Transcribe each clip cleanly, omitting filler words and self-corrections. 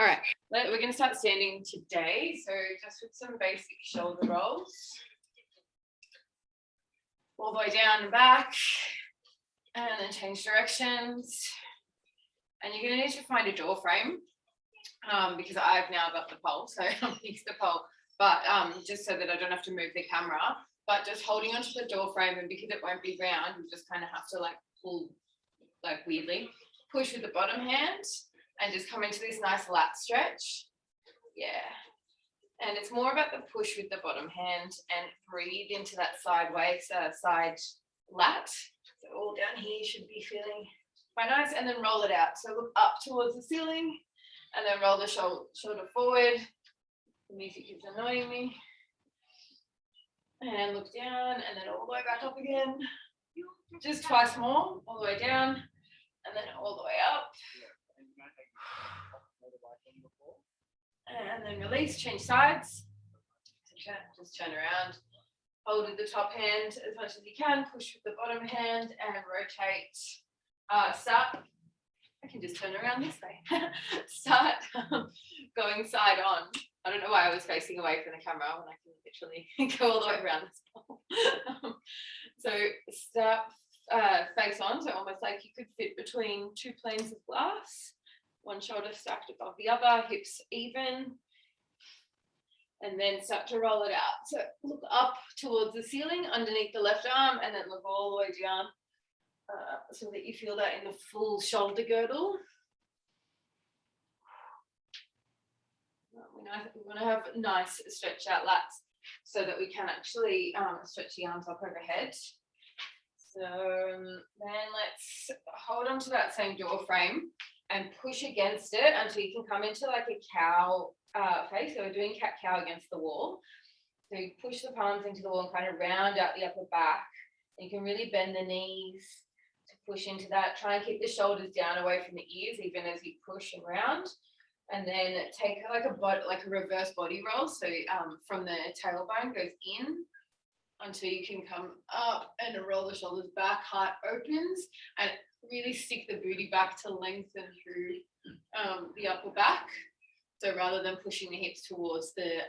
All right, we're going to start standing today. So just with some basic shoulder rolls. All the way down and back. And then change directions. And you're going to need to find a door frame because I've now got the pole. So I'll fix the pole. But just so that I don't have to move the camera. But just holding onto the door frame, and because it won't be round, you just kind of have to like pull like weirdly. Push with the bottom hand. And just come into this nice lat stretch. Yeah. And it's more about the push with the bottom hand and breathe into that sideways, side lat. So all down here should be feeling quite nice. And then roll it out. So look up towards the ceiling and then roll the shoulder forward. The music is annoying me. And look down and then all the way back up again. Just twice more, all the way down and then all the way up. And then release, change sides. Just turn around. Hold with the top hand as much as you can. Push with the bottom hand and rotate. Start. I can just turn around this way. Start going side on. I don't know why I was facing away from the camera when I can literally go all the way around this pole. So start face on. So almost like you could fit between two planes of glass. One shoulder stacked above the other, hips even, and then start to roll it out. So look up towards the ceiling underneath the left arm and then look all the way down so that you feel that in the full shoulder girdle. We want to have nice stretch out lats so that we can actually stretch the arms up overhead. So then let's hold on to that same door frame and push against it until you can come into like a cow face. So we're doing cat-cow against the wall. So you push the palms into the wall and kind of round out the upper back. And you can really bend the knees to push into that. Try and keep the shoulders down away from the ears even as you push around. And then take like a reverse body roll. So from the tailbone goes in until you can come up and roll the shoulders back, heart opens, and really stick the booty back to lengthen through the upper back. So rather than pushing the hips towards the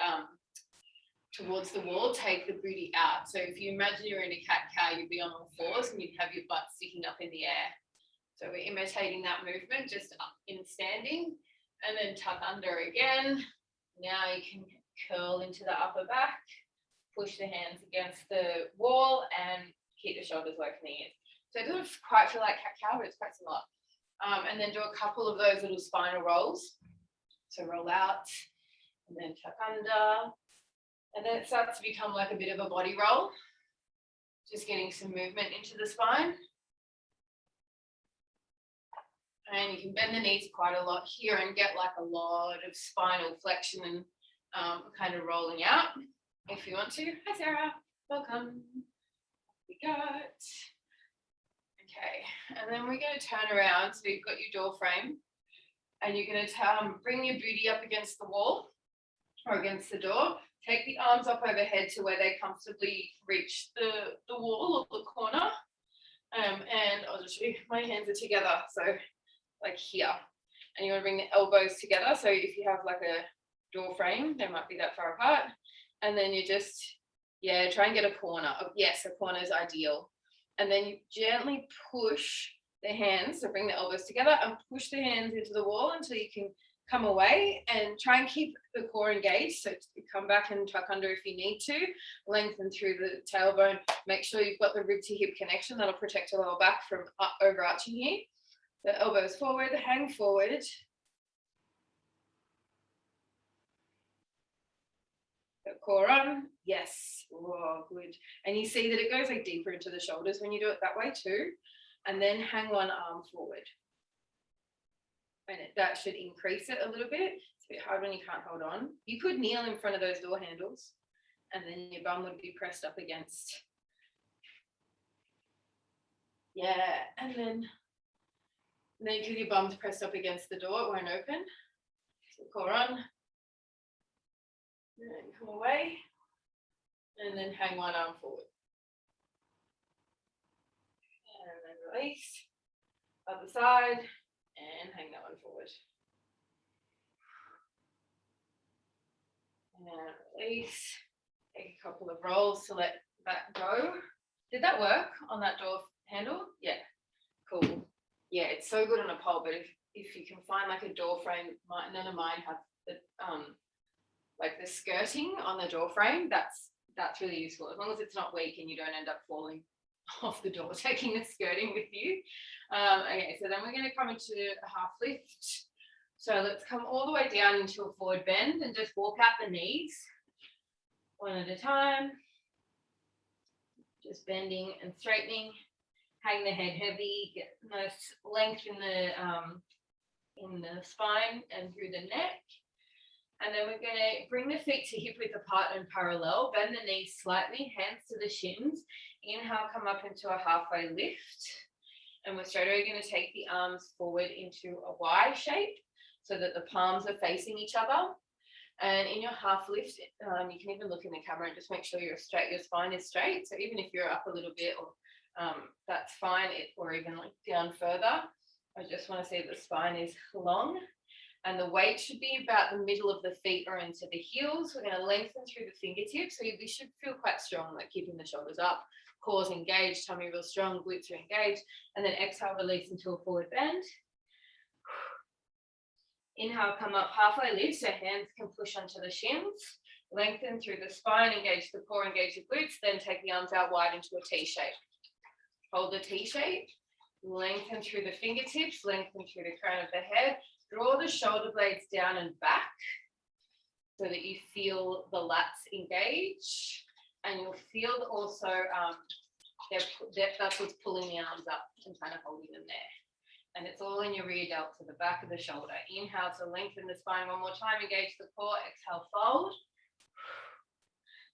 wall, take the booty out. So if you imagine you're in a cat-cow, you'd be on all fours and you'd have your butt sticking up in the air. So we're imitating that movement just up in standing and then tuck under again. Now you can curl into the upper back. Push the hands against the wall and keep the shoulders away from the ears. So it doesn't quite feel like cat-cow, but it's quite similar. And then do a couple of those little spinal rolls. So roll out and then tuck under. And then it starts to become like a bit of a body roll. Just getting some movement into the spine. And you can bend the knees quite a lot here and get like a lot of spinal flexion and kind of rolling out. If you want to. Hi Sarah, welcome. We got. Okay, and then we're going to turn around. So you've got your door frame and you're going to bring your booty up against the wall or against the door. Take the arms up overhead to where they comfortably reach the wall or the corner. And I'll just show you, my hands are together. So like here. And you want to bring the elbows together. So if you have like a door frame, they might be that far apart. And then you just, try and get a corner. Yes, a corner is ideal. And then you gently push the hands, so bring the elbows together and push the hands into the wall until you can come away and try and keep the core engaged. So come back and tuck under if you need to. Lengthen through the tailbone. Make sure you've got the rib to hip connection. That'll protect your lower back from overarching here. The elbows forward, hang forward. Core on, yes, oh, good. And you see that it goes like deeper into the shoulders when you do it that way too. And then hang one arm forward. And that should increase it a little bit. It's a bit hard when you can't hold on. You could kneel in front of those door handles and then your bum would be pressed up against. Yeah, and then because your bum's pressed up against the door, it won't open. So core on. And then come away and then hang one arm forward. And then release. Other side and hang that one forward. And release. Take a couple of rolls to let that go. Did that work on that door handle? Yeah, cool. Yeah, it's so good on a pole, but if you can find like a door frame, none of mine have the like the skirting on the door frame, that's really useful, as long as it's not weak and you don't end up falling off the door taking the skirting with you. Okay, so then we're going to come into a half lift. So let's come all the way down into a forward bend and just walk out the knees one at a time. Just bending and straightening, hang the head heavy, get nice length in the spine and through the neck. And then we're going to bring the feet to hip width apart and parallel, bend the knees slightly, hands to the shins. Inhale, come up into a halfway lift. And we're straight away going to take the arms forward into a Y shape so that the palms are facing each other. And in your half lift, you can even look in the camera and just make sure your spine is straight. So even if you're up a little bit, or that's fine, or even like down further. I just want to see the spine is long. And the weight should be about the middle of the feet or into the heels. We're going to lengthen through the fingertips. So we should feel quite strong, like keeping the shoulders up, core's engaged, tummy real strong, glutes are engaged. And then exhale, release into a forward bend. Inhale, come up halfway lift, so hands can push onto the shins. Lengthen through the spine, engage the core, engage the glutes. Then take the arms out wide into a T shape. Hold the T shape. Lengthen through the fingertips, lengthen through the crown of the head. Draw the shoulder blades down and back so that you feel the lats engage, and you'll feel also that's what's pulling the arms up and kind of holding them there. And it's all in your rear delt to the back of the shoulder. Inhale to lengthen the spine one more time, engage the core, exhale, fold.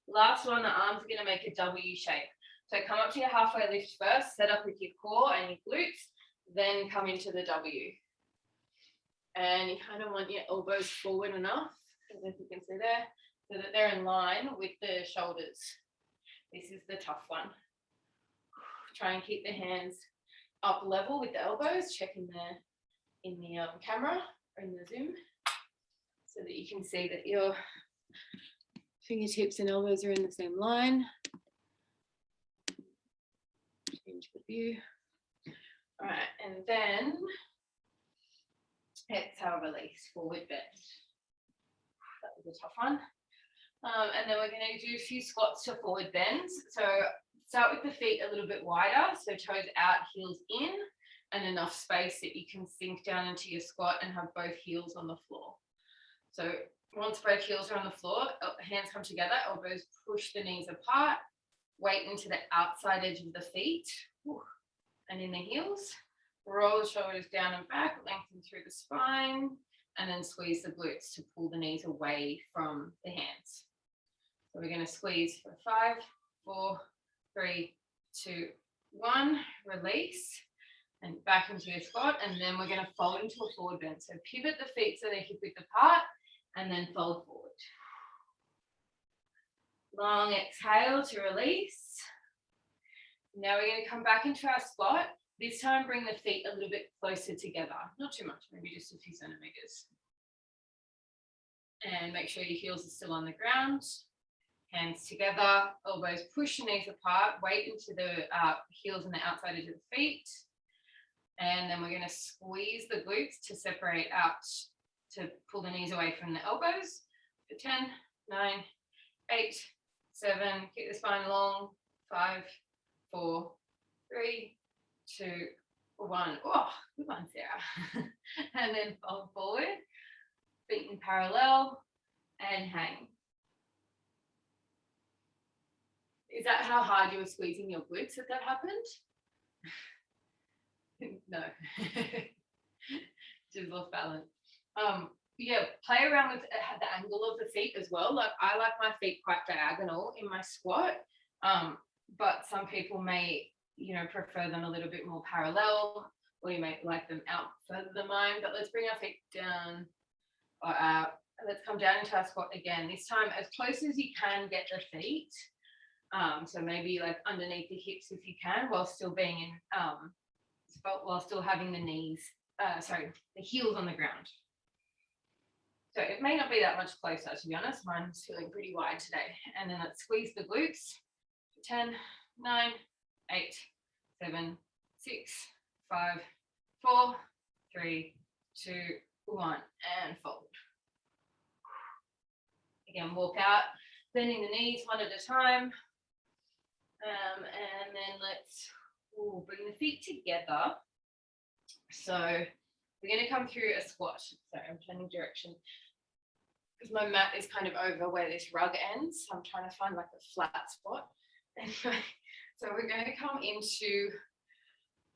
Last one, the arms are going to make a W shape. So come up to your halfway lift first, set up with your core and your glutes, then come into the W. And you kind of want your elbows forward enough, I don't know if you can see there, so that they're in line with the shoulders. This is the tough one. Try and keep the hands up level with the elbows, check in the camera or in the zoom, so that you can see that your fingertips and elbows are in the same line. Change the view. All right, and then exhale, release, forward bend. That was a tough one. And then we're going to do a few squats to forward bends. So start with the feet a little bit wider, so toes out, heels in, and enough space that you can sink down into your squat and have both heels on the floor. So once both heels are on the floor, hands come together, elbows push the knees apart, weight into the outside edge of the feet, and in the heels. Roll the shoulders down and back, lengthen through the spine, and then squeeze the glutes to pull the knees away from the hands. So we're going to squeeze for 5, 4, 3, 2, 1, release, and back into your squat, and then we're going to fold into a forward bend. So pivot the feet so they're hip width apart, and then fold forward. Long exhale to release. Now we're going to come back into our squat. This time, bring the feet a little bit closer together. Not too much, maybe just a few centimeters. And make sure your heels are still on the ground. Hands together, elbows push the knees apart, weight into the heels and the outside edge of the feet. And then we're going to squeeze the glutes to separate out, to pull the knees away from the elbows. For 10, 9, 8, 7, keep the spine long. 5, 4, 3, 2, 1. Oh, good one, Sarah. And then fold forward, feet in parallel, and hang. Is that how hard you were squeezing your glutes that happened? No. Just off balance. Yeah, play around with the angle of the feet as well. Like I like my feet quite diagonal in my squat, but some people may, prefer them a little bit more parallel, or you may like them out further than mine. But let's bring our feet down or out. Let's come down into our squat again. This time as close as you can get the feet. So maybe like underneath the hips if you can, while still being in, while still having the knees, the heels on the ground. So it may not be that much closer, to be honest. Mine's feeling pretty wide today. And then let's squeeze the glutes. 10, 9, 8, 7, 6, 5, 4, 3, 2, 1, and fold. Again, walk out, bending the knees one at a time. And then let's bring the feet together. So we're going to come through a squat. Sorry, I'm turning direction because my mat is kind of over where this rug ends. So I'm trying to find like a flat spot. Anyway, so we're going to come into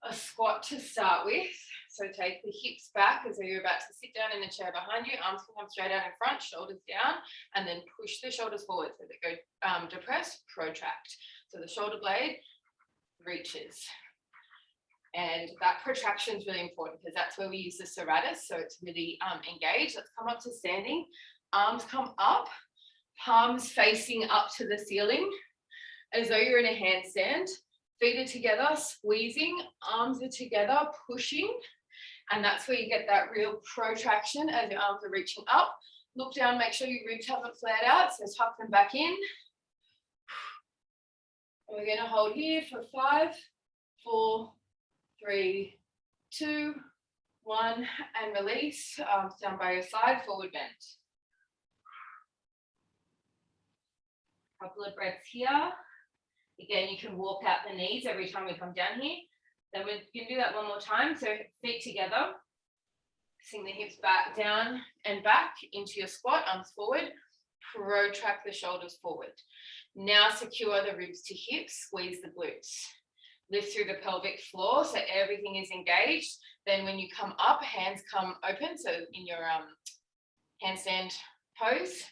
a squat to start with. So take the hips back as though you're about to sit down in the chair behind you. Arms can come straight out in front, shoulders down, and then push the shoulders forward so they go depress, protract. So the shoulder blade reaches. And that protraction is really important because that's where we use the serratus. So it's really engaged. Let's come up to standing. Arms come up, palms facing up to the ceiling as though you're in a handstand. Feet are together, squeezing, arms are together, pushing. And that's where you get that real protraction as your arms are reaching up. Look down, make sure your ribs haven't flared out. So tuck them back in. And we're going to hold here for 5, 4, 3, 2, 1, and release. Arms down by your side, forward bend. Couple of breaths here. Again, you can walk out the knees every time we come down here. Then we can do that one more time. So feet together, sing the hips back down and back into your squat, arms forward, protract the shoulders forward. Now secure the ribs to hips, squeeze the glutes. Lift through the pelvic floor so everything is engaged. Then when you come up, hands come open. So in your handstand pose,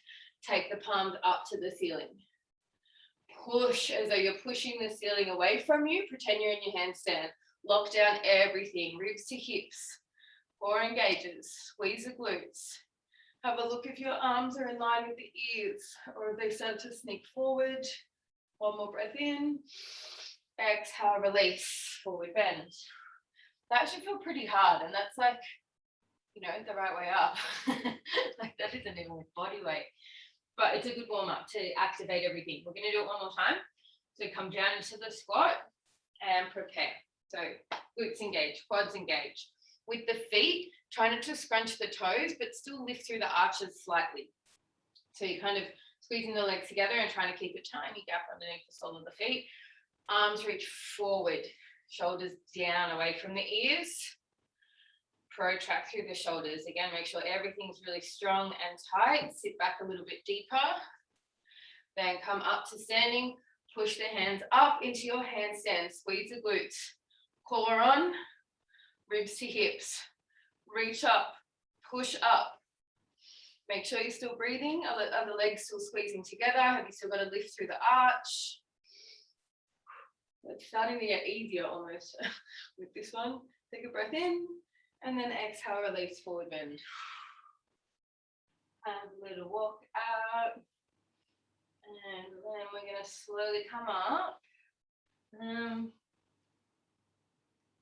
take the palms up to the ceiling. Push as though you're pushing the ceiling away from you. Pretend you're in your handstand. Lock down everything, ribs to hips. Core engages. Squeeze the glutes. Have a look if your arms are in line with the ears or if they start to sneak forward. One more breath in. Exhale, release, forward bend. That should feel pretty hard, and that's like, you know, the right way up. Like that isn't even with body weight. But it's a good warm-up to activate everything. We're going to do it one more time. So come down into the squat and prepare. So glutes engage, quads engage. With the feet, try not to scrunch the toes, but still lift through the arches slightly. So you're kind of squeezing the legs together and trying to keep a tiny gap underneath the sole of the feet. Arms reach forward, shoulders down away from the ears. Protract through the shoulders. Again, make sure everything's really strong and tight. Sit back a little bit deeper. Then come up to standing. Push the hands up into your handstand. Squeeze the glutes. Core on. Ribs to hips. Reach up. Push up. Make sure you're still breathing. Are the legs still squeezing together? Have you still got to lift through the arch? It's starting to get easier almost with this one. Take a breath in. And then exhale, release, forward bend. And a little walk out. And then we're going to slowly come up.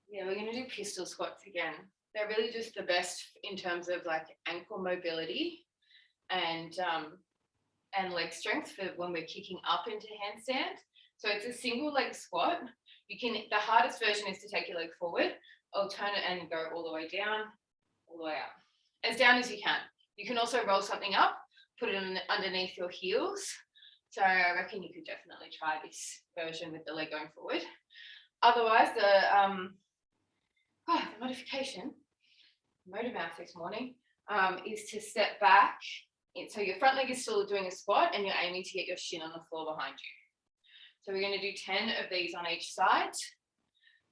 Yeah, we're going to do pistol squats again. They're really just the best in terms of like ankle mobility and leg strength for when we're kicking up into handstand. So it's a single leg squat. The hardest version is to take your leg forward. Turn it and go all the way down, all the way up. As down as you can. You can also roll something up, put it underneath your heels. So I reckon you could definitely try this version with the leg going forward. Otherwise, the modification, motor mouth this morning, is to step back. So your front leg is still doing a squat and you're aiming to get your shin on the floor behind you. So we're going to do 10 of these on each side.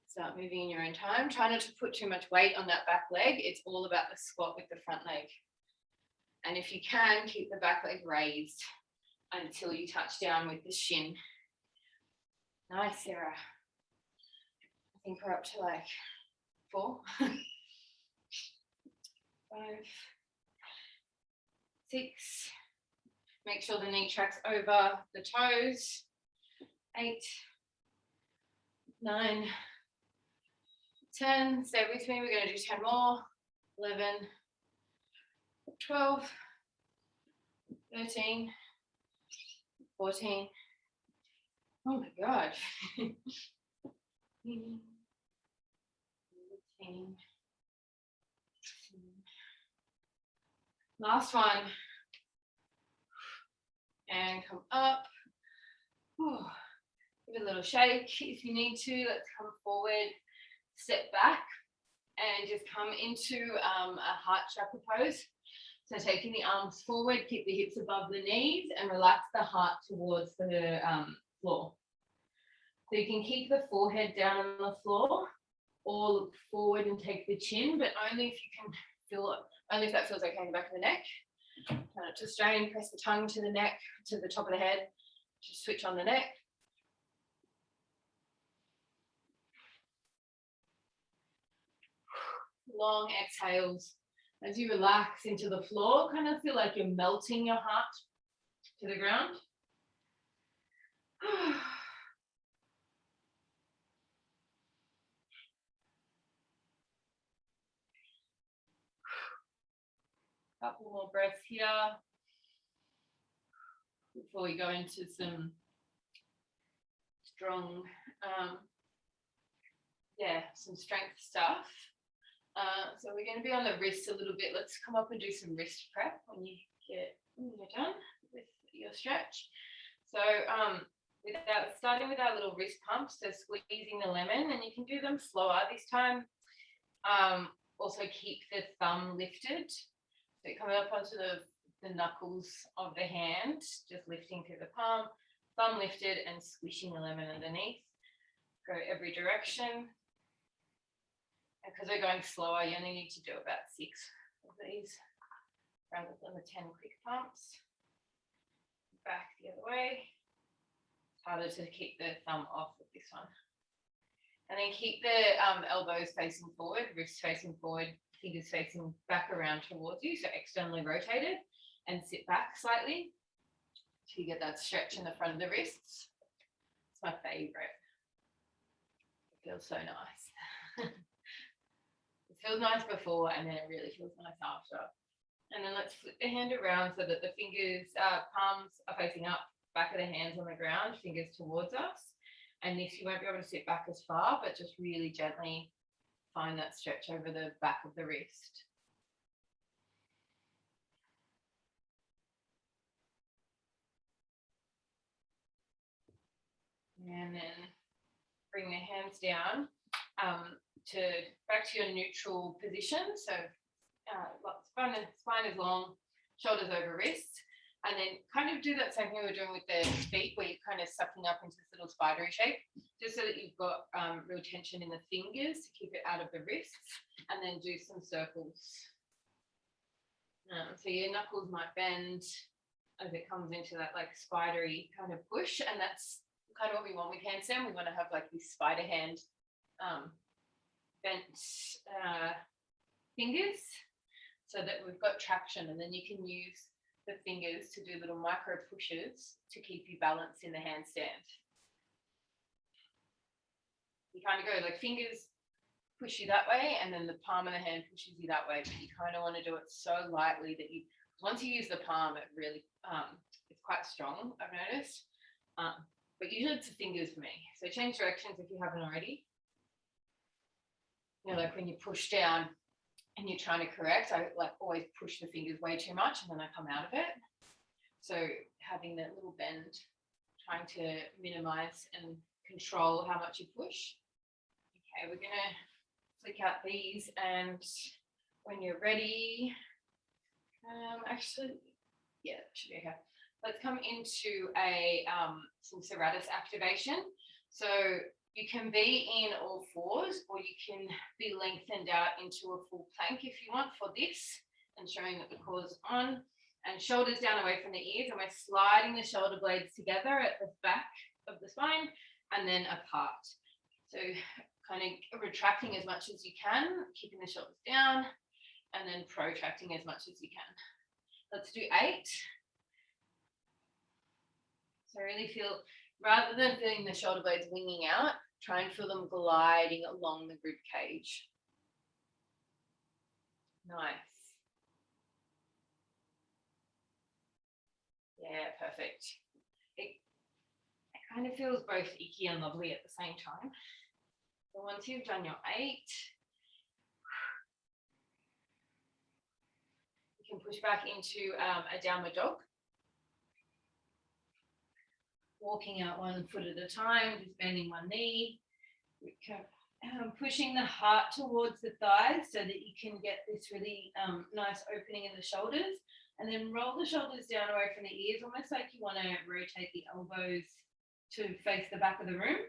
Start moving in your own time. Try not to put too much weight on that back leg. It's all about the squat with the front leg. And if you can, keep the back leg raised until you touch down with the shin. Nice, Sarah. I think we're up to like 4, 5, 6. Make sure the knee tracks over the toes. 8, 9, 10. Stay with me. We're going to do 10 more. 11, 12, 13, 14. Oh my God. 15, last one. And come up. Whew. Give it a little shake if you need to. Let's come forward, step back, and just come into a heart chakra pose. So taking the arms forward, keep the hips above the knees, and relax the heart towards the floor. So you can keep the forehead down on the floor, or look forward and take the chin, but only if you can feel it, only if that feels okay in the back of the neck. Turn it to strain, press the tongue to the neck, to the top of the head, just switch on the neck. Long exhales. As you relax into the floor, kind of feel like you're melting your heart to the ground. Couple more breaths here before we go into some strong, some strength stuff. So we're going to be on the wrists a little bit. Let's come up and do some wrist prep when you're done with your stretch. So starting with our little wrist pumps, so squeezing the lemon, and you can do them slower this time. Also keep the thumb lifted. So coming up onto the knuckles of the hand, just lifting through the palm, thumb lifted and squishing the lemon underneath. Go every direction. And because we're going slower, you only need to do about 6 of these rather than the 10 quick pumps. Back the other way. It's harder to keep the thumb off with this one. And then keep the elbows facing forward, wrists facing forward, fingers facing back around towards you, so externally rotated, and sit back slightly so you get that stretch in the front of the wrists. It's my favorite. It feels so nice. It feels nice before, and then it really feels nice after. And then let's flip the hand around so that the fingers, palms are facing up, back of the hands on the ground, fingers towards us. And this, you won't be able to sit back as far, but just really gently find that stretch over the back of the wrist. And then bring the hands down back to your neutral position. So spine is long, shoulders over wrists. And then kind of do that same thing we were doing with the feet, where you're kind of sucking up into this little spidery shape, just so that you've got real tension in the fingers to keep it out of the wrists, and then do some circles. So your knuckles might bend as it comes into that like spidery kind of push, and that's kind of what we want with handstand. We want to have like this spider hand bent fingers so that we've got traction, and then you can use the fingers to do little micro pushes to keep you balanced in the handstand. You kind of go like fingers push you that way, and then the palm of the hand pushes you that way, but you kind of want to do it so lightly that once you use the palm, it really it's quite strong, I've noticed, but usually it's the fingers for me. So change directions if you haven't already. You know, like when you push down and you're trying to correct, I like always push the fingers way too much and then I come out of it. So having that little bend, trying to minimize and control how much you push. Okay, we're gonna flick out these, and when you're ready, actually, yeah, that should be okay. Let's come into some serratus activation. So you can be in all fours, or you can be lengthened out into a full plank if you want for this, and showing that the core is on, and shoulders down away from the ears, and we're sliding the shoulder blades together at the back of the spine and then apart. So kind of retracting as much as you can, keeping the shoulders down, and then protracting as much as you can. Let's do 8. So really feel, rather than feeling the shoulder blades winging out, try and feel them gliding along the rib cage. Nice. Yeah, perfect. It kind of feels both icky and lovely at the same time. So once you've done your 8, you can push back into a downward dog. Walking out one foot at a time, just bending one knee. Pushing the heart towards the thighs so that you can get this really nice opening in the shoulders, and then roll the shoulders down away from the ears, almost like you want to rotate the elbows to face the back of the room.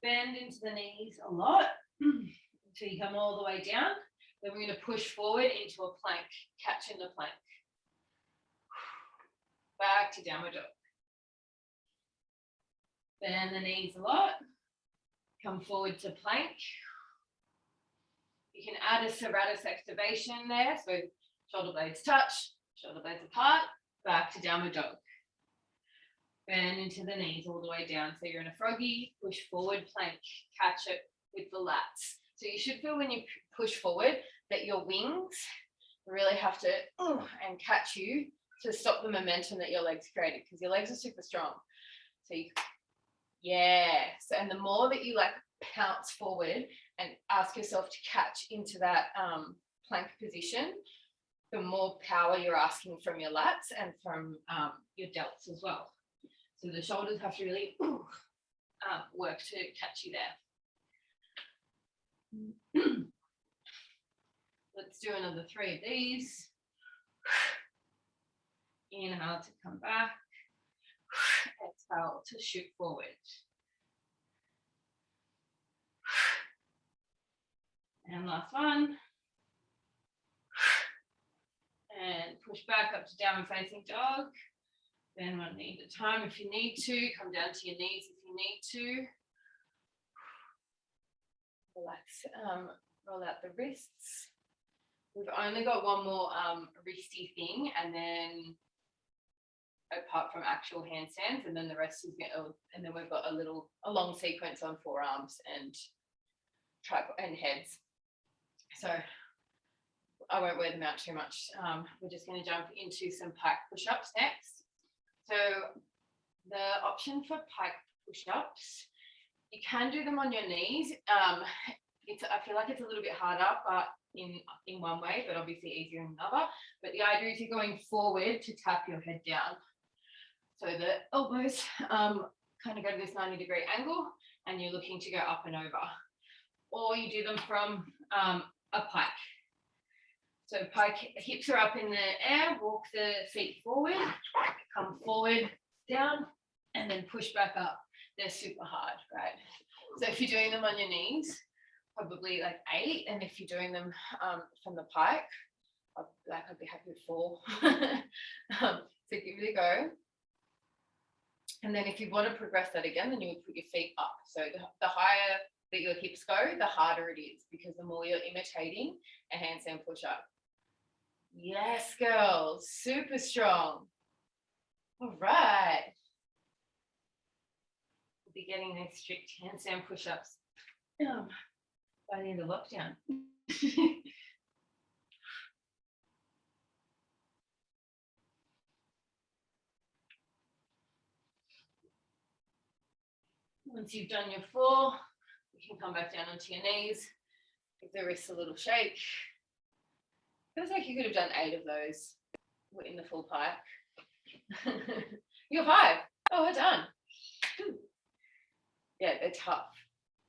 Bend into the knees a lot until you come all the way down. Then we're going to push forward into a plank, catch in the plank. Back to downward dog. Bend the knees a lot. Come forward to plank. You can add a serratus activation there. So shoulder blades touch, shoulder blades apart, back to downward dog. Bend into the knees all the way down. So you're in a froggy, push forward, plank, catch it with the lats. So you should feel when you push forward that your wings really have to and catch you to stop the momentum that your legs created, because your legs are super strong. So you, yes, and the more that you like pounce forward and ask yourself to catch into that plank position, the more power you're asking from your lats and from your delts as well. So the shoulders have to really work to catch you there. Let's do another 3 of these. Inhale to come back. Exhale to shoot forward. And last one. And push back up to downward facing dog. Bend one knee at a time if you need to. Come down to your knees if you need to. Relax, roll out the wrists. We've only got one more wristy thing, and then apart from actual handstands, and then the rest is and then we've got a long sequence on forearms and tripod and heads. So I won't wear them out too much. We're just going to jump into some pike push-ups next. So the option for pike push-ups, you can do them on your knees. I feel like it's a little bit harder, but in one way, but obviously easier in another. But the idea is you're going forward to tap your head down. So the elbows kind of go to this 90-degree angle, and you're looking to go up and over. Or you do them from a pike. So pike, hips are up in the air, walk the feet forward, come forward, down, and then push back up. They're super hard, right? So if you're doing them on your knees, probably like 8, and if you're doing them from the pike, I'd be happy with 4. So give it a go. And then if you want to progress that again, then you would put your feet up. So the higher that your hips go, the harder it is, because the more you're imitating a handstand push-up. Yes, girls, super strong. All right. We'll be getting these strict handstand push-ups by the end of lockdown. Once you've done your 4, you can come back down onto your knees. Give the wrists a little shake. Feels like you could have done 8 of those in the full pike. You're 5. Oh, well done. Yeah, they're tough.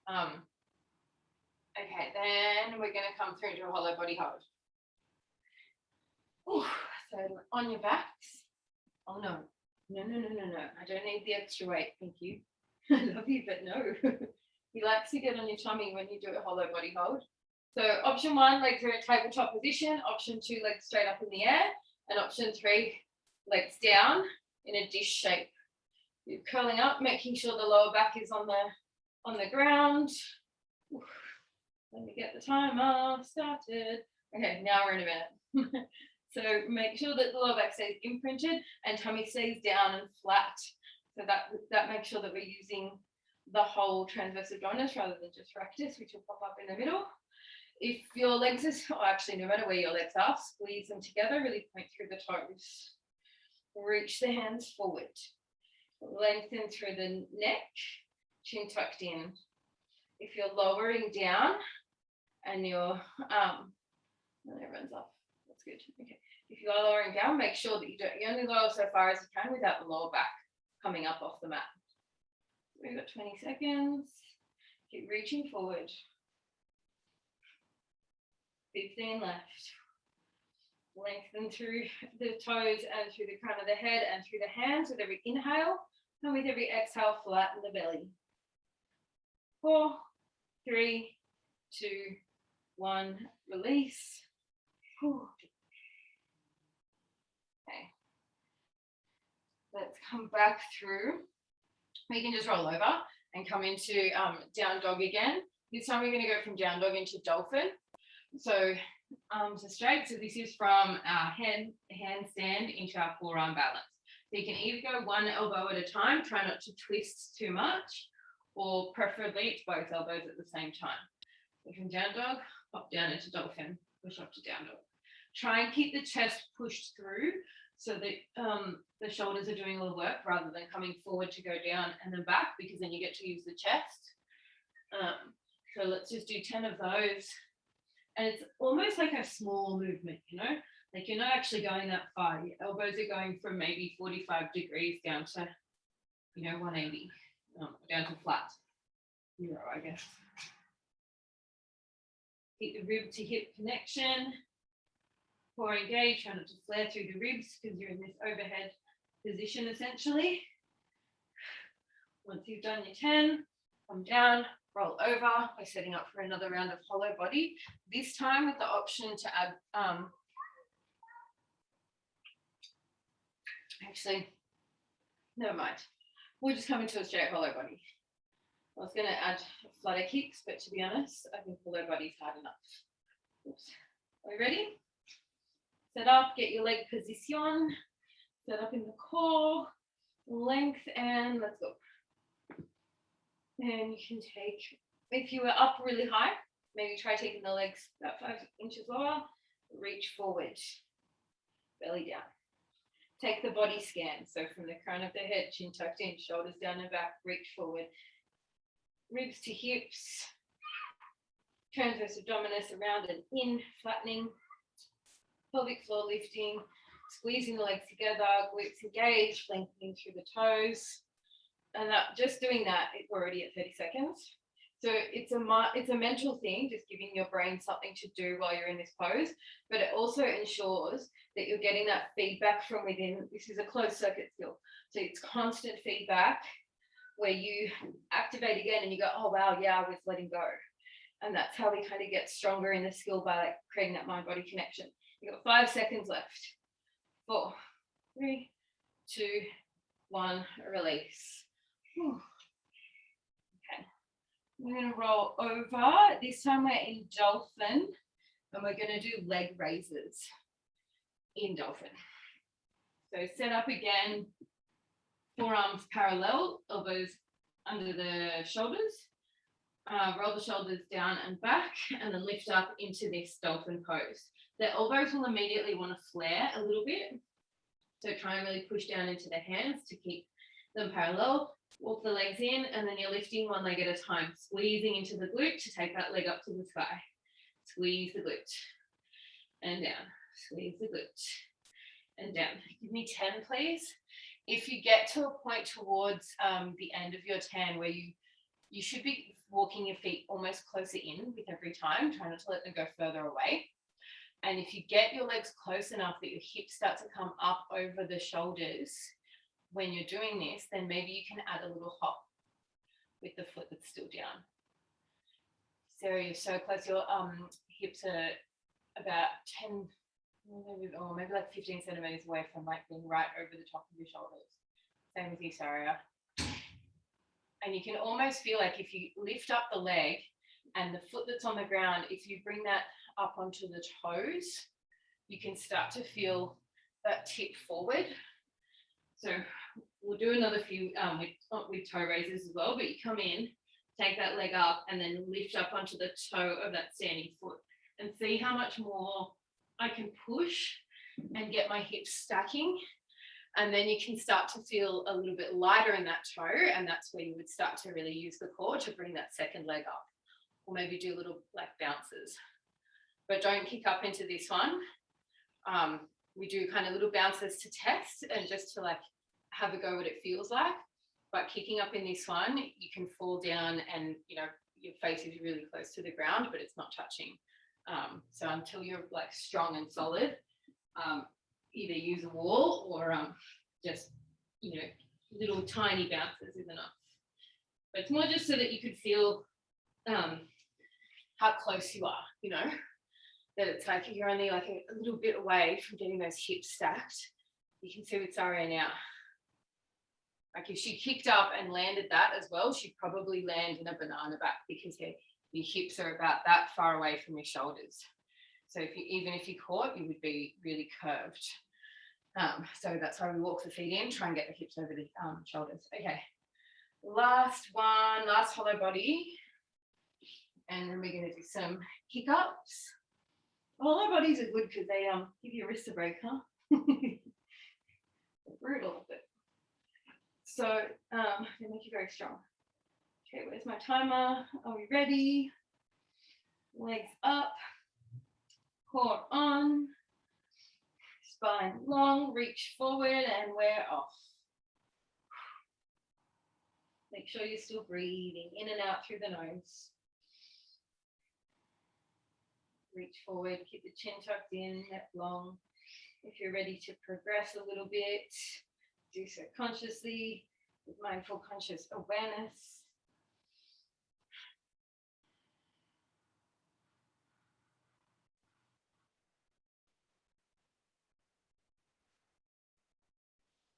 Okay, then we're going to come through to a hollow body hold. Ooh, so on your backs. Oh, no. No. I don't need the extra weight. Thank you. I love you, but no. Relax to get on your tummy when you do a hollow body hold. So option 1, legs are in tabletop position. Option 2, legs straight up in the air. And option 3, legs down in a dish shape. You're curling up, making sure the lower back is on the ground. Oof. Let me get the timer started. Okay, now we're in a minute. So make sure that the lower back stays imprinted and tummy stays down and flat. So that makes sure that we're using the whole transverse abdominis rather than just rectus, which will pop up in the middle. If your legs are, or actually no matter where your legs are, squeeze them together, really point through the toes. Reach the hands forward. Lengthen through the neck, chin tucked in. If you're lowering down and your it runs off. That's good. Okay. If you are lowering down, make sure that you only lower so far as you can without the lower back coming up off the mat. We've got 20 seconds. Keep reaching forward. 15 left. Lengthen through the toes and through the crown of the head and through the hands with every inhale, and with every exhale, flatten the belly. 4, 3, 2, 1, release. Whew. Okay. Let's come back through. We can just roll over and come into down dog again. This time we're going to go from down dog into dolphin. So arms are straight. So this is from our handstand into our forearm balance. So you can either go one elbow at a time, try not to twist too much, or preferably it's both elbows at the same time. So from down dog, pop down into dolphin, push up to down dog. Try and keep the chest pushed through so that the shoulders are doing all the work rather than coming forward to go down and then back, because then you get to use the chest. So let's just do 10 of those. And it's almost like a small movement, you know, like you're not actually going that far. Your elbows are going from maybe 45 degrees down to, 180, down to flat, 0, I guess. Keep the rib to hip connection. Core engage, try not to flare through the ribs because you're in this overhead position essentially. Once you've done your 10, come down, roll over. We're setting up for another round of hollow body. This time with the option to add, actually, never mind. We'll just come into a straight hollow body. I was going to add flutter kicks, but to be honest, I think hollow body's hard enough. Oops. Are we ready? Set up, get your leg position, set up in the core, length, and let's go. And you can take, if you were up really high, maybe try taking the legs about 5 inches lower, reach forward, belly down. Take the body scan, so from the crown of the head, chin tucked in, shoulders down and back, reach forward, ribs to hips, transverse abdominis around and in, flattening, pelvic floor lifting, squeezing the legs together, glutes engaged, lengthening through the toes. And just doing that, we're already at 30 seconds. So it's a mental thing, just giving your brain something to do while you're in this pose, but it also ensures that you're getting that feedback from within. This is a closed circuit skill. So it's constant feedback where you activate again and you go, oh, wow, yeah, I was letting go. And that's how we kind of get stronger in the skill by creating that mind-body connection. You've got 5 seconds left. 4, 3, 2, 1, release. Whew. Okay. We're going to roll over. This time we're in dolphin and we're going to do leg raises in dolphin. So set up again, forearms parallel, elbows under the shoulders. Roll the shoulders down and back and then lift up into this dolphin pose. The elbows will immediately want to flare a little bit. So try and really push down into the hands to keep them parallel. Walk the legs in and then you're lifting one leg at a time, squeezing into the glute to take that leg up to the sky. Squeeze the glute and down. Squeeze the glute and down. Give me 10, please. If you get to a point towards the end of your 10 where you should be walking your feet almost closer in with every time, try not to let them go further away. And if you get your legs close enough that your hips start to come up over the shoulders when you're doing this, then maybe you can add a little hop with the foot that's still down. So you're so close, your hips are about 10, or maybe like 15 centimeters away from like being right over the top of your shoulders. Same with you, Saria. And you can almost feel like if you lift up the leg and the foot that's on the ground, if you bring that up onto the toes, you can start to feel that tip forward. So we'll do another few with toe raises as well, but you come in, take that leg up and then lift up onto the toe of that standing foot and see how much more I can push and get my hips stacking And then you can start to feel a little bit lighter in that toe, and that's where you would start to really use the core to bring that second leg up, or maybe do little like bounces. But don't kick up into this one. We do kind of little bounces to test and just to like have a go what it feels like. But kicking up in this one, you can fall down and, you know, your face is really close to the ground, but it's not touching. So until you're like strong and solid, either use a wall or just, you know, little tiny bounces is enough. But it's more just so that you could feel how close you are, you know, that it's like you're only like a little bit away from getting those hips stacked. You can see with Saria now. Like if she kicked up and landed that as well, she'd probably land in a banana back because your hips are about that far away from your shoulders. So even if you caught, you would be really curved. So that's why we walk the feet in, try and get the hips over the shoulders. Okay, last one, last hollow body. And then we're going to do some kick-ups. Hollow bodies are good because they give your wrists a break, huh? Brutal, but so they make you very strong. Okay, where's my timer? Are we ready? Legs up, core on, spine long, reach forward and wear off. Make sure you're still breathing in and out through the nose. Reach forward, keep the chin tucked in, neck long. If you're ready to progress a little bit, do so consciously with mindful, conscious awareness.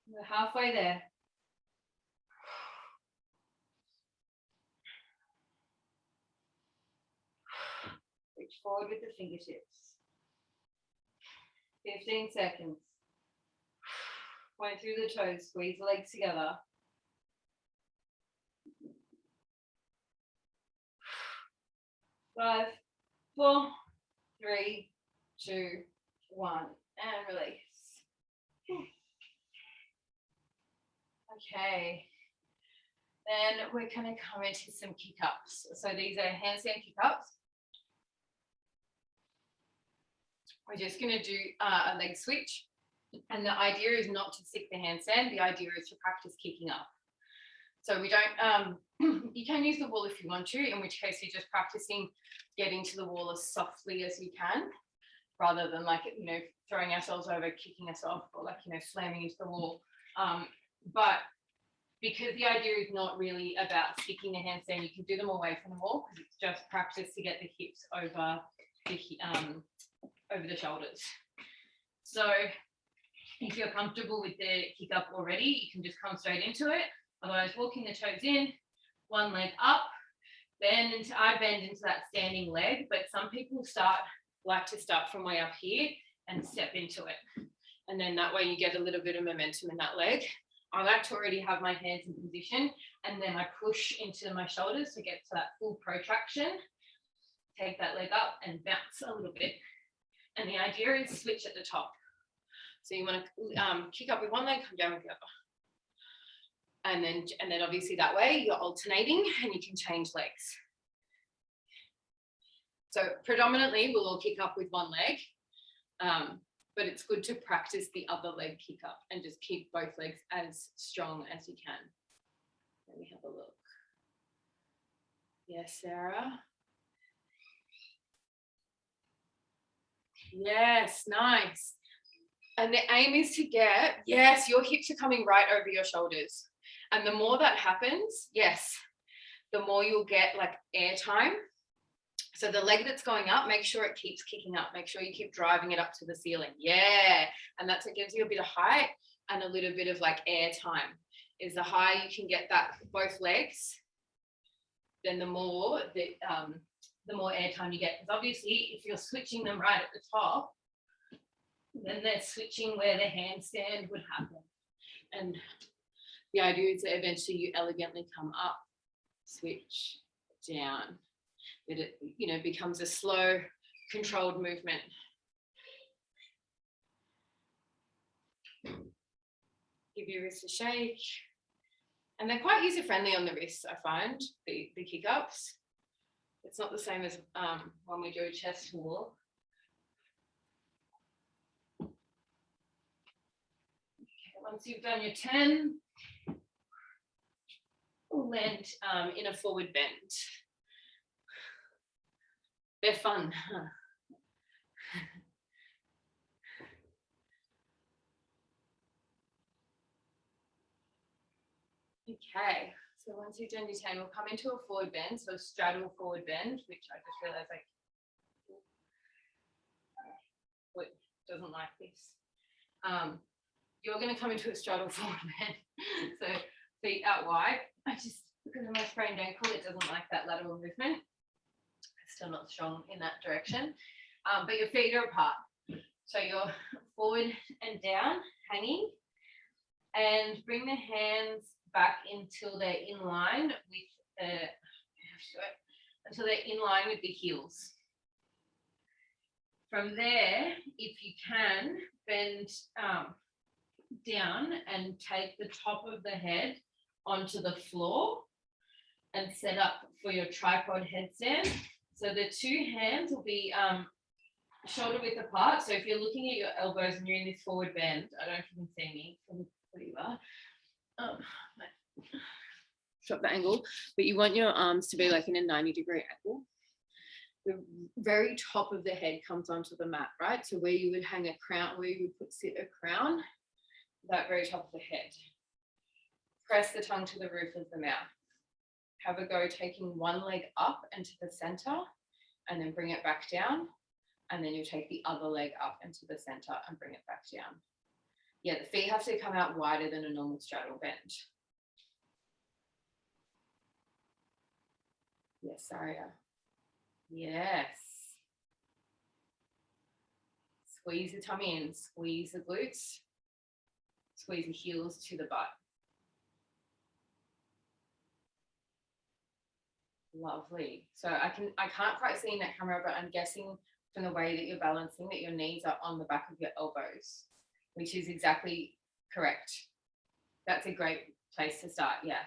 We're halfway there. Reach forward with the fingertips. 15 seconds. Point through the toes, squeeze the legs together. 5, 4, 3, 2, 1, and release. Okay, then we're going to come into some kick-ups. So these are handstand kick-ups. We're just going to do a leg switch. And the idea is not to stick the handstand. The idea is to practice kicking up. So we don't, you can use the wall if you want to, in which case you're just practicing getting to the wall as softly as you can, rather than like, you know, throwing ourselves over, kicking us off, or like, you know, slamming into the wall. But because the idea is not really about sticking the handstand, you can do them away from the wall because it's just practice to get the hips over the shoulders. So if you're comfortable with the kick up already, you can just come straight into it. Otherwise, walking the toes in, one leg up, bend into, I bend into that standing leg, but some people like to start from way up here and step into it. And then that way you get a little bit of momentum in that leg. I like to already have my hands in position, and then I push into my shoulders to get to that full protraction. Take that leg up and bounce a little bit. And the idea is switch at the top. So you want to kick up with one leg, come down with the other. And then obviously that way you're alternating and you can change legs. So predominantly we'll all kick up with one leg, but it's good to practice the other leg kick up and just keep both legs as strong as you can. Let me have a look. Yes, Sarah. Yes, nice. And the aim is to get, yes, your hips are coming right over your shoulders. And the more that happens, yes, the more you'll get like air time. So the leg that's going up, make sure it keeps kicking up. Make sure you keep driving it up to the ceiling. Yeah. And that's what gives you a bit of height and a little bit of like air time. Is the higher you can get that both legs, then the more air time you get. Because obviously if you're switching them right at the top, then they're switching where the handstand would happen. And the idea is that eventually you elegantly come up, switch, down. That it, you know, becomes a slow, controlled movement. Give your wrists a shake. And they're quite user-friendly on the wrists, I find, the kick-ups. It's not the same as when we do a chest walk. Okay, once you've done your 10, we'll land in a forward bend. They're fun, huh? Okay, so once you've done your 10, we'll come into a forward bend, so a straddle forward bend, which I just realized like foot doesn't like this. You're going to come into a straddle forward bend, so feet out wide. I just, because of my sprained ankle, it doesn't like that lateral movement. It's still not strong in that direction, but your feet are apart. So you're forward and down, hanging, and bring the hands back until they're in line with the heels. From there, if you can, bend down and take the top of the head onto the floor and set up for your tripod headstand. So the two hands will be shoulder width apart. So if you're looking at your elbows and you're in this forward bend, I don't know if you can see me from where you are. Drop the angle, but you want your arms to be like in a 90-degree angle. The very top of the head comes onto the mat, right? So where you would hang a crown, where you would sit a crown, that very top of the head. Press the tongue to the roof of the mouth. Have a go taking one leg up into the center and then bring it back down. And then you take the other leg up into the center and bring it back down. Yeah, the feet have to come out wider than a normal straddle bend. Yes, Saria. Yes. Squeeze the tummy in, squeeze the glutes, squeeze the heels to the butt. Lovely. So I can't quite see in that camera, but I'm guessing from the way that you're balancing that your knees are on the back of your elbows, which is exactly correct. That's a great place to start, yeah.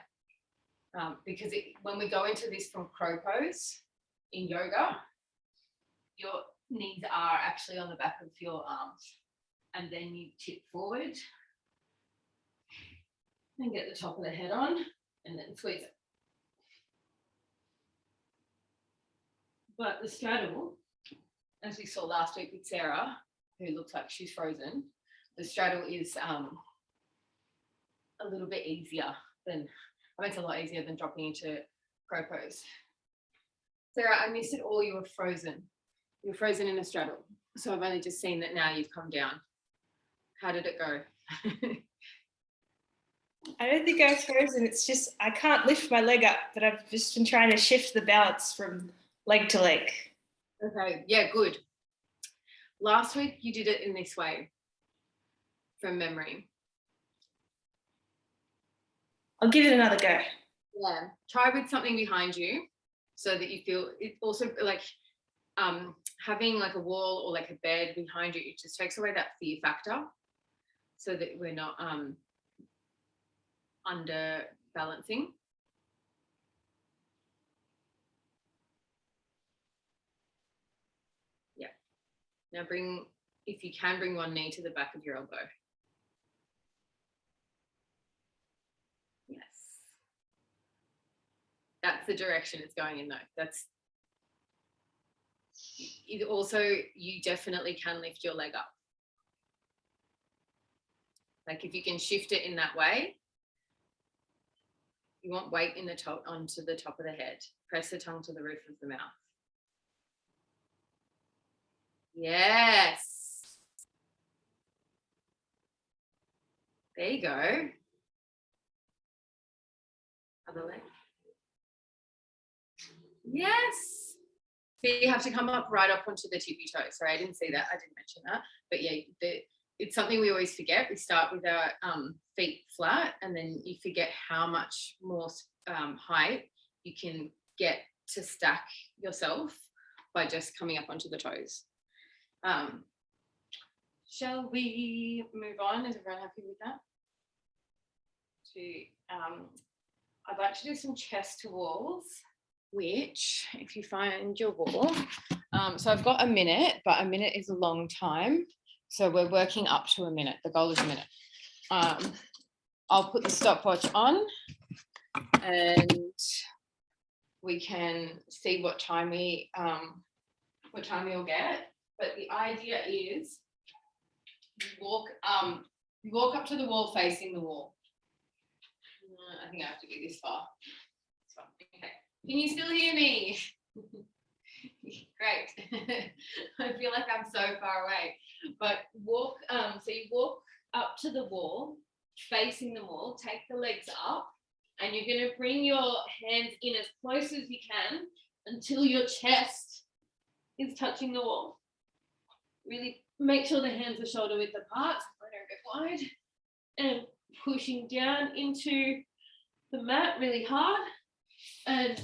Because when we go into this from crow pose in yoga, your knees are actually on the back of your arms, and then you tip forward and get the top of the head on and then squeeze it. But the straddle, as we saw last week with Sarah, who looks like she's frozen, the straddle is a little bit easier than, it's a lot easier than dropping into crow pose. Sarah, I missed it all, you were frozen. You were frozen in a straddle. So I've only just seen that now you've come down. How did it go? I don't think I was frozen. It's just I can't lift my leg up, but I've just been trying to shift the balance from leg to leg. Okay, yeah, good. Last week you did it in this way, from memory. I'll give it another go. Yeah, try with something behind you so that you feel it. Also, like having like a wall or like a bed behind you, it just takes away that fear factor so that we're not under balancing. Yeah. Now bring, if you can, bring one knee to the back of your elbow. Yes. That's the direction it's going in though. That's it. Also, you definitely can lift your leg up. Like if you can shift it in that way, you want weight in the top onto the top of the head. Press the tongue to the roof of the mouth. Yes. There you go. Other leg. Yes. So you have to come up right up onto the tippy toe. Sorry, I didn't see that. I didn't mention that. But yeah, it's something we always forget. We start with our feet flat, and then you forget how much more height you can get to stack yourself by just coming up onto the toes. Shall we move on? Is everyone happy with that? I'd like to do some chest to walls, which if you find your wall, so I've got a minute, but a minute is a long time. So we're working up to a minute. The goal is a minute. I'll put the stopwatch on and we can see what time we'll get. But the idea is you walk up to the wall facing the wall. I think I have to be this far. Okay. Can you still hear me? Great. I feel like I'm so far away. But walk, so you walk up to the wall, facing the wall, take the legs up, and you're going to bring your hands in as close as you can until your chest is touching the wall. Really make sure the hands are shoulder width apart, so I don't get wide, and pushing down into the mat really hard, and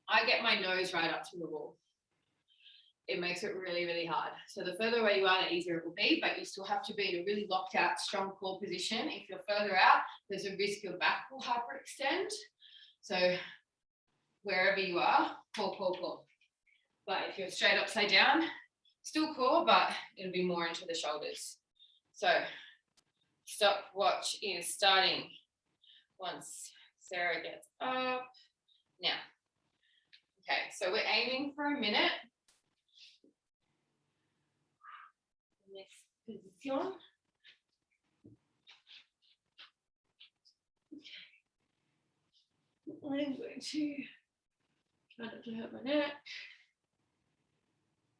I get my nose right up to the wall. It makes it really, really hard. So the further away you are, the easier it will be, but you still have to be in a really locked out, strong core position. If you're further out, there's a risk your back will hyperextend. So wherever you are, core. But if you're straight upside down, still core, but it'll be more into the shoulders. So stopwatch is starting once Sarah gets up. Now, okay, so we're aiming for a minute. Next position. Okay. I'm going to try not to hurt my neck.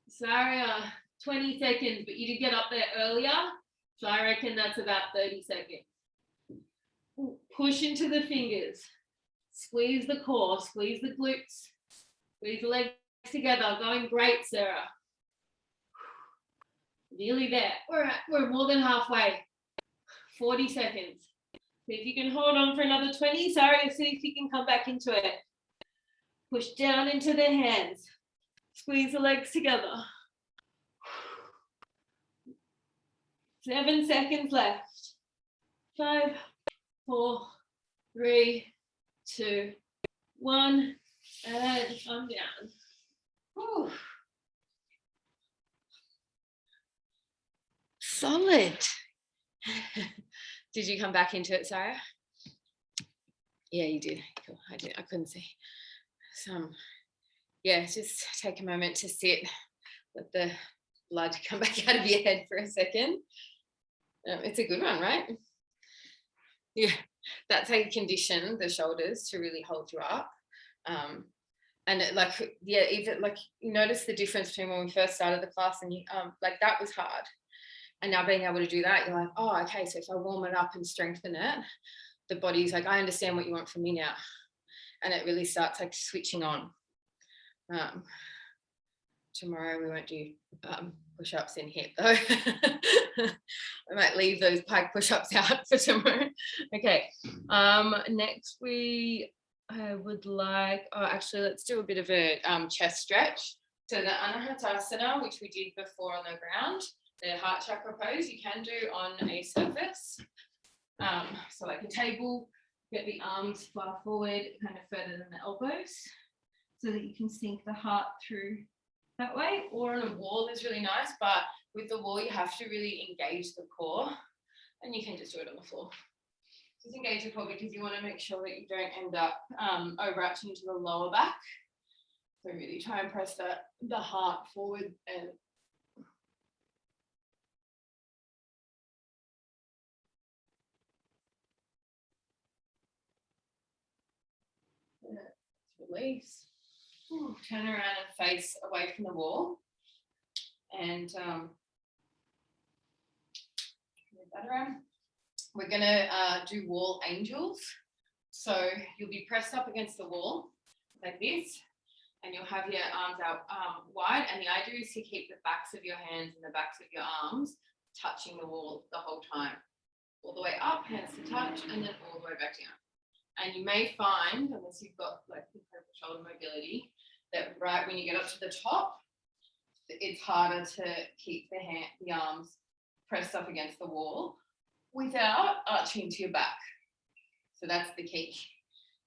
Sorry, 20 seconds, but you did get up there earlier, so I reckon that's about 30 seconds. Push into the fingers, squeeze the core, squeeze the glutes, squeeze the legs together. Going great, Sarah. Nearly there. We're more than halfway. 40 seconds. So if you can hold on for another 20, Sarah, see if you can come back into it. Push down into the hands. Squeeze the legs together. 7 seconds left. 5, 4, 3, 2, 1, and I'm down. Whew. Solid. Did you come back into it, Sarah? Yeah, you did. Cool. I couldn't see. Yeah, just take a moment to sit, let the blood come back out of your head for a second. It's a good one, right? Yeah, that's how you condition the shoulders to really hold you up. And even you notice the difference between when we first started the class and you, that was hard. And now being able to do that, you're like, oh, okay, so if I warm it up and strengthen it, the body's like, I understand what you want from me now. And it really starts like switching on. Tomorrow we won't do push-ups in hip though. I might leave those pike push-ups out for tomorrow. Okay, next I would like, actually let's do a bit of a chest stretch. So the Anahatasana, which we did before on the ground, the heart chakra pose, you can do on a surface. So like a table, get the arms far forward, kind of further than the elbows, so that you can sink the heart through that way. Or on a wall is really nice, but with the wall you have to really engage the core, and you can just do it on the floor. Just engage the core because you want to make sure that you don't end up overarching into the lower back. So really try and press the heart forward and release. Turn around and face away from the wall, and move that around. We're going to do wall angels. So you'll be pressed up against the wall like this, and you'll have your arms out wide, and the idea is to keep the backs of your hands and the backs of your arms touching the wall the whole time. All the way up, hands to touch, and then all the way back down. And you may find, unless you've got like incredible shoulder mobility, that right when you get up to the top, it's harder to keep the arms pressed up against the wall. without arching into your back. So that's the key.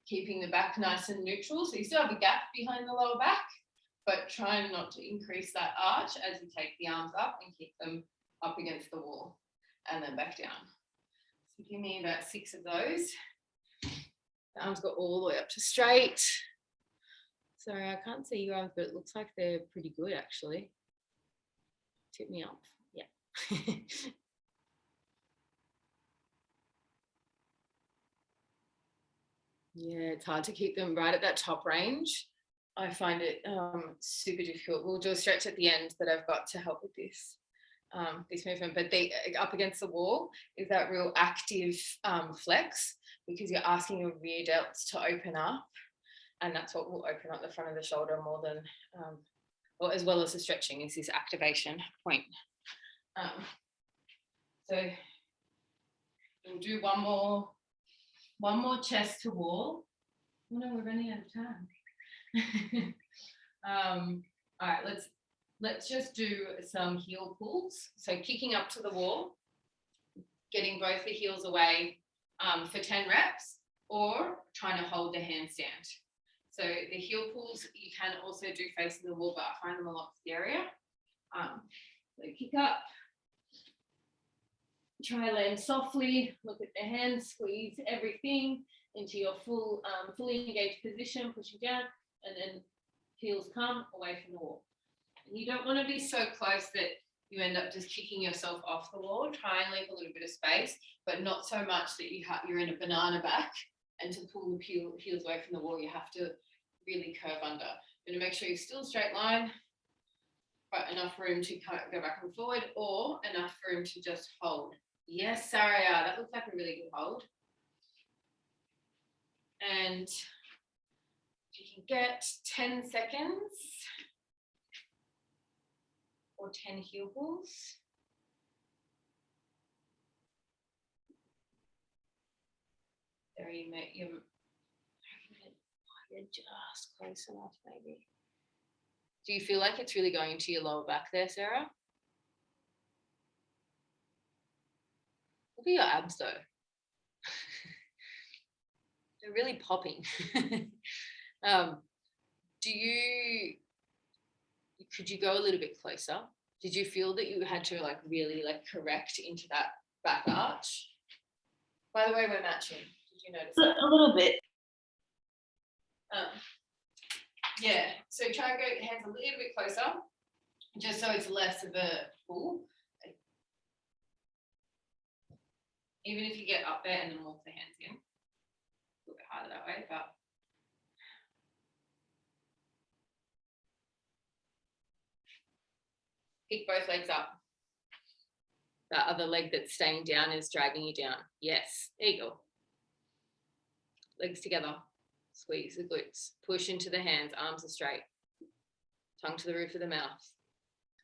Keeping the back nice and neutral. So you still have a gap behind the lower back, but trying not to increase that arch as you take the arms up and keep them up against the wall and then back down. So give me about 6 of those. The arms go all the way up to straight. Sorry, I can't see your arms, but it looks like they're pretty good actually. Tip me up. Yeah. Yeah, it's hard to keep them right at that top range. I find it super difficult. We'll do a stretch at the end that I've got to help with this this movement, but the up against the wall is that real active flex, because you're asking your rear delts to open up, and that's what will open up the front of the shoulder more than, or as well as the stretching, is this activation point. So we'll do one more chest to wall. Oh no, we're running out of time. All right, let's just do some heel pulls. So kicking up to the wall, getting both the heels away for 10 reps, or trying to hold the handstand. So the heel pulls you can also do facing the wall, but I find them a lot scarier. So kick up, try land softly, look at the hands, squeeze everything into your fully engaged position, pushing down, and then heels come away from the wall. And you don't want to be so close that you end up just kicking yourself off the wall. Try and leave a little bit of space, but not so much that you're in a banana back, and to pull the heels away from the wall, you have to really curve under. You're going to make sure you're still straight line, but enough room to go back and forward, or enough room to just hold. Yes, Saria, that looks like a really good hold. And you can get 10 seconds or 10 heel pulls. There you're just close enough, maybe. Do you feel like it's really going into your lower back there, Sarah? Look at your abs though. They're really popping. Could you go a little bit closer? Did you feel that you had to really correct into that back arch? By the way, we're matching. Did you notice that? A little bit. Yeah, so try and go hands a little bit closer, just so it's less of a pull. Even if you get up there and then walk the hands in. A little bit harder that way, but pick both legs up. That other leg that's staying down is dragging you down. Yes, there you go. Legs together. Squeeze the glutes. Push into the hands. Arms are straight. Tongue to the roof of the mouth.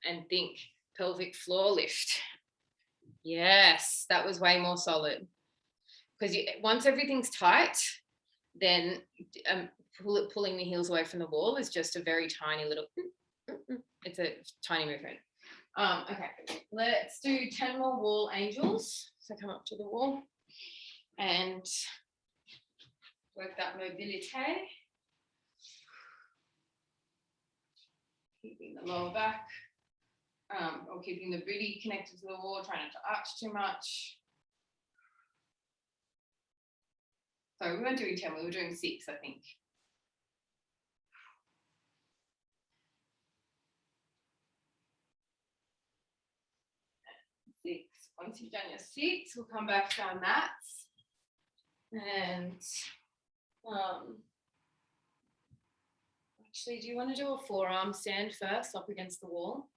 And think pelvic floor lift. Yes, that was way more solid. Because once everything's tight, then pulling the heels away from the wall is just a very tiny little, it's a tiny movement. Okay, let's do 10 more wall angels. So come up to the wall and work that mobility. Keeping the lower back, or keeping the booty connected to the wall, trying not to arch too much. So we weren't doing 10, we were doing 6, I think. Six. Once you've done your 6, we'll come back to our mats. And actually, do you want to do a forearm stand first up against the wall?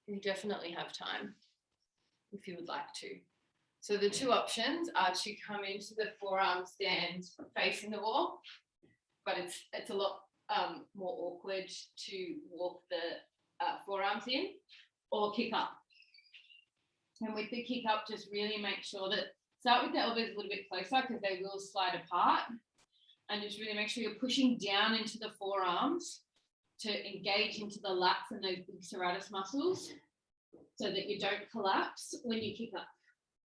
You definitely have time if you would like to. So the 2 options are to come into the forearm stand facing the wall, but it's a lot more awkward to walk the forearms in, or kick up. And with the kick up, just really make sure that, start with the elbows a little bit closer because they will slide apart, and just really make sure you're pushing down into the forearms to engage into the lats and those big serratus muscles so that you don't collapse when you kick up.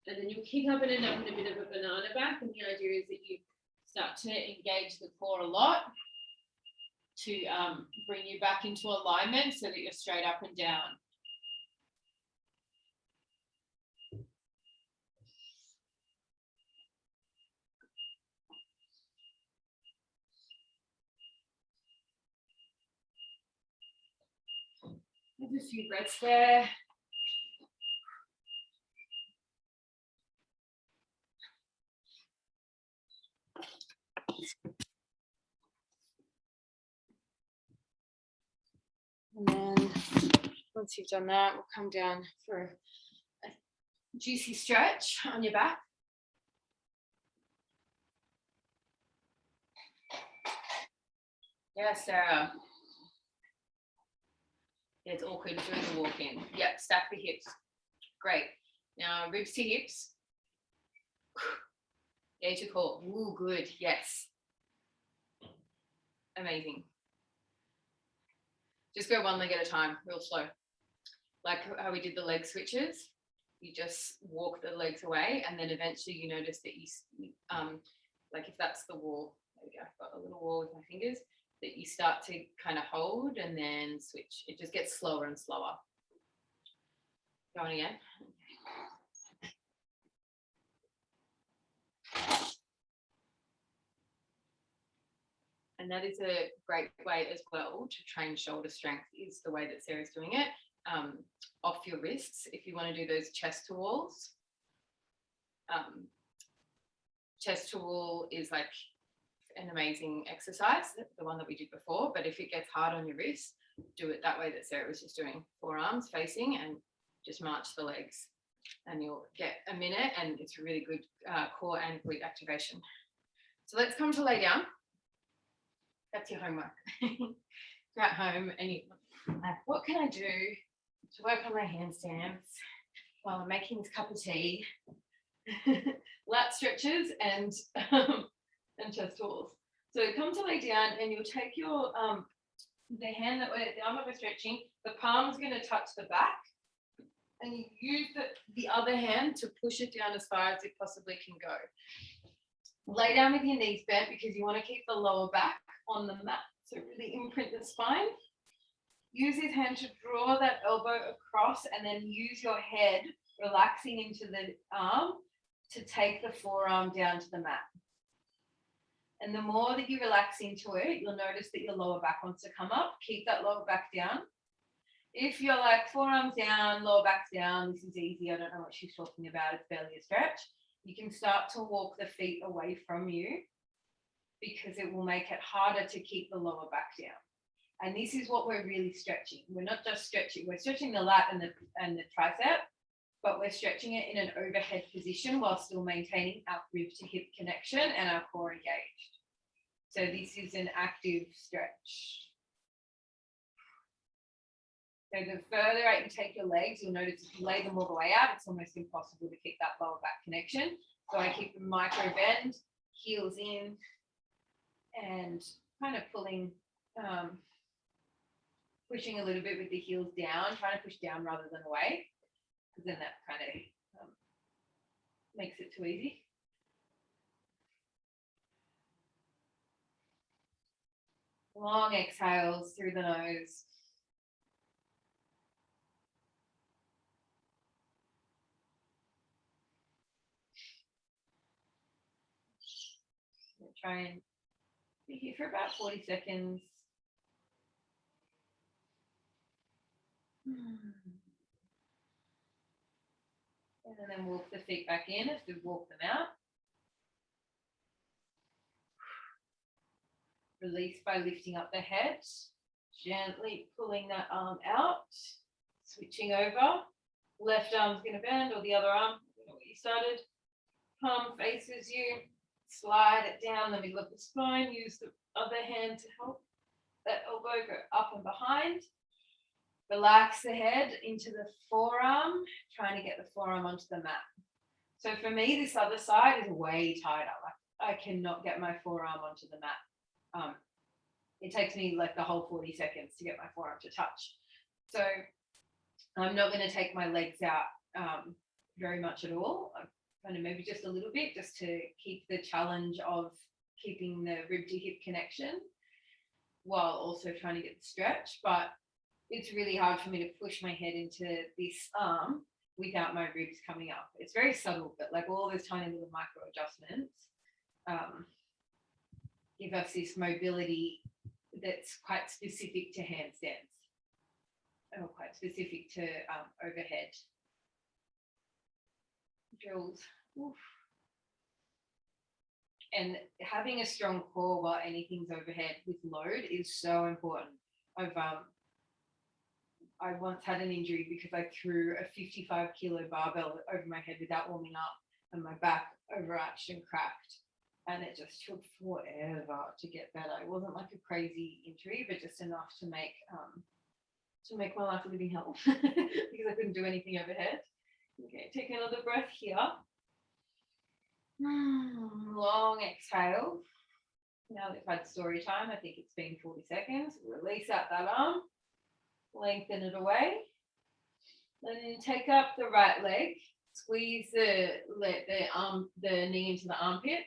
And then you'll kick up and end up in a bit of a banana back. And the idea is that you start to engage the core a lot to bring you back into alignment so that you're straight up and down. Have a few breaths there. And then once you've done that, we'll come down for a juicy stretch on your back. Yes, Sarah. It's awkward doing the walk in. Yep, stack the hips. Great. Now ribs to hips. Yeah, to core. Ooh, good. Yes. Amazing. Just go one leg at a time, real slow. Like how we did the leg switches. You just walk the legs away, and then eventually you notice that you, like if that's the wall, there we go, I've got a little wall with my fingers, that you start to kind of hold and then switch. It just gets slower and slower. Going again. And that is a great way as well to train shoulder strength, is the way that Sarah's doing it, off your wrists. If you want to do those chest to walls, chest to wall is like an amazing exercise, the one that we did before. But if it gets hard on your wrist, do it that way that Sarah was just doing, forearms facing, and just march the legs, and you'll get a minute, and it's a really good core and glute activation. So let's come to lay down. That's your homework. You're at home and you, what can I do to work on my handstands while I'm making this cup of tea? Lat stretches and chest walls. So come to lay down, and you'll take your the hand that the arm that we're stretching, the palm's going to touch the back, and you use the other hand to push it down as far as it possibly can go. Lay down with your knees bent because you want to keep the lower back on the mat. So really imprint the spine. Use this hand to draw that elbow across, and then use your head relaxing into the arm to take the forearm down to the mat. And the more that you relax into it, you'll notice that your lower back wants to come up. Keep that lower back down. If you're like forearms down, lower back's down, this is easy, I don't know what she's talking about, it's barely a stretch. You can start to walk the feet away from you, because it will make it harder to keep the lower back down. And this is what we're really stretching. We're not just stretching, we're stretching the lat and the tricep, but we're stretching it in an overhead position while still maintaining our rib to hip connection and our core engaged. So this is an active stretch. So the further out you take your legs, you'll notice if you lay them all the way out, it's almost impossible to keep that lower back connection. So I keep the micro bend, heels in, and kind of pulling, pushing a little bit with the heels down, trying to push down rather than away, because then that kind of makes it too easy. Long exhales through the nose. Try and be here for about 40 seconds. And then walk the feet back in as we walk them out. Release by lifting up the head, gently pulling that arm out, switching over. Left arm's going to bend, or the other arm, you know what you started. Palm faces you. Slide it down the middle of the spine. Use the other hand to help that elbow go up and behind. Relax the head into the forearm, trying to get the forearm onto the mat. So for me, this other side is way tighter. Like I cannot get my forearm onto the mat. It takes me like the whole 40 seconds to get my forearm to touch. So I'm not going to take my legs out very much at all. kind of maybe just a little bit, just to keep the challenge of keeping the rib to hip connection while also trying to get the stretch. But it's really hard for me to push my head into this arm without my ribs coming up. It's very subtle, but like all those tiny little micro adjustments give us this mobility that's quite specific to handstands, or quite specific to overhead drills. Oof. And having a strong core while anything's overhead with load is so important. I once had an injury because I threw a 55 kilo barbell over my head without warming up, and my back overarched and cracked. And it just took forever to get better. It wasn't like a crazy injury, but just enough to make my life a living hell because I couldn't do anything overhead. Okay, take another breath here. Long exhale. Now we've had story time. I think it's been 40 seconds. Release out that arm. Lengthen it away. Then take up the right leg. Squeeze the knee into the armpit.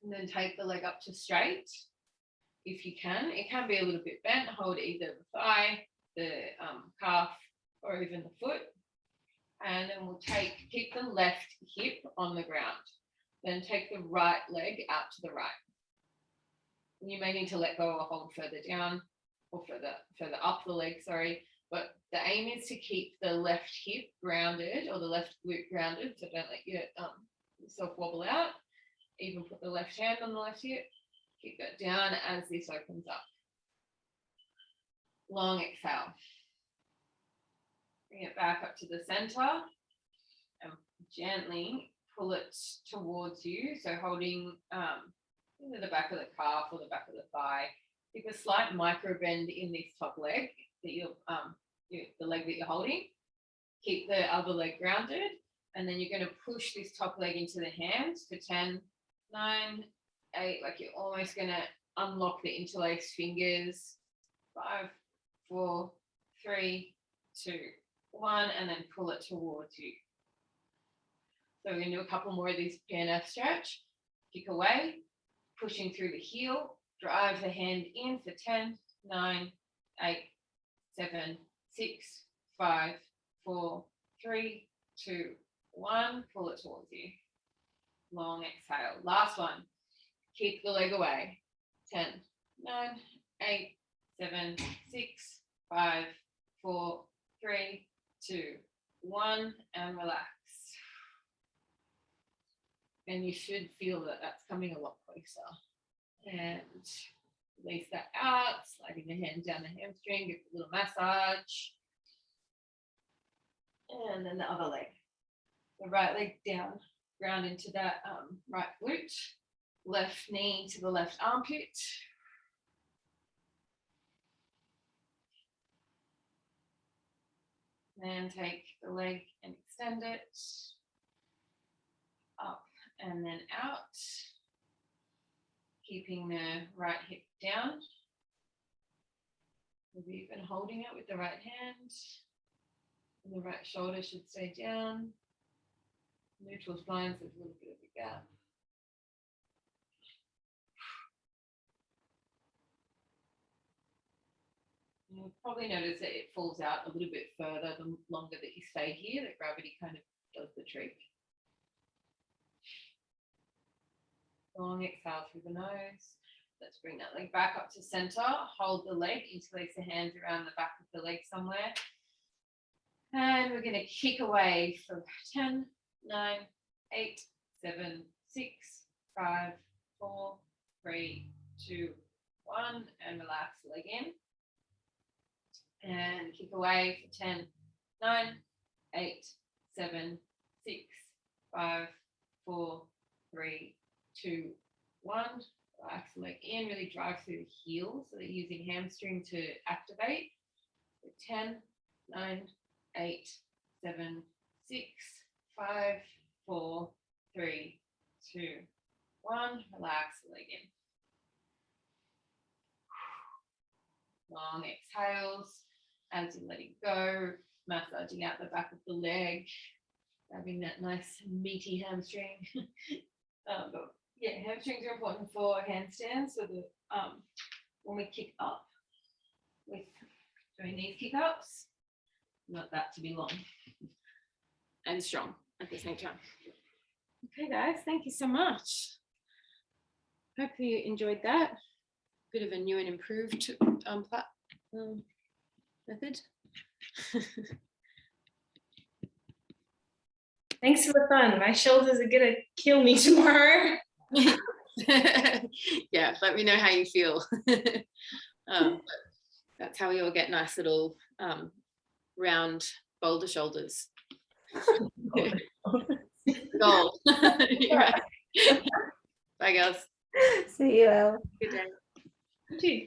And then take the leg up to straight if you can. It can be a little bit bent. Hold either the thigh, the calf, or even the foot. And then we'll keep the left hip on the ground. Then take the right leg out to the right. You may need to let go or hold further down or further up the leg, sorry. But the aim is to keep the left hip grounded or the left glute grounded, so don't let yourself wobble out. Even put the left hand on the left hip. Keep that down as this opens up. Long exhale. Bring it back up to the center and gently pull it towards you. So holding either the back of the calf or the back of the thigh. Keep a slight micro bend in this top leg that the leg that you're holding. Keep the other leg grounded, and then you're going to push this top leg into the hands for 10, 9, 8. Like you're almost going to unlock the interlaced fingers. 5, 4, 3, 2, 1, and then pull it towards you. So we're going to do a couple more of these PNF stretch. Kick away, pushing through the heel, drive the hand in for 10, 9, 8, 7, 6, 5, 4, 3, 2, 1. Pull it towards you. Long exhale. Last one. Kick the leg away. 10, 9, 8, 7, 6, 5, 4, 3, 2, 1, and relax. And you should feel that that's coming a lot closer. And release that out, sliding the hand down the hamstring, give it a little massage. And then the other leg. The right leg down, ground into that right glute. Left knee to the left armpit. Then take the leg and extend it. Up and then out. Keeping the right hip down. Maybe even holding it with the right hand. And the right shoulder should stay down. Neutral spine, so there's a little bit of a gap. You'll probably notice that it falls out a little bit further the longer that you stay here, that gravity kind of does the trick. Long exhale through the nose. Let's bring that leg back up to center. Hold the leg, interlace the hands around the back of the leg somewhere. And we're going to kick away for 10, 9, 8, 7, 6, 5, 4, 3, 2, 1. And relax the leg in. And kick away for 10, 9, 8, 7, 6, 5, 4, 3, 2, 1. Relax the leg in, really drive through the heel so that you're using hamstring to activate. So 10, 9, 8, 7, 6, 5, 4, 3, 2, 1. Relax the leg in. Long exhales as you're letting go, massaging out the back of the leg. Grabbing that nice meaty hamstring. But yeah, hamstrings are important for handstands. So the when we kick up with doing these kick ups, Not that to be long and strong at the same time. okay, guys, thank you so much. Hopefully you enjoyed that. Bit of a new and improved method. Thanks for the fun. My shoulders are gonna kill me tomorrow. Yeah, let me know how you feel. But that's how we all get nice little round boulder shoulders. Goal. Right. Bye, girls. See you, Elle. Good day. You too.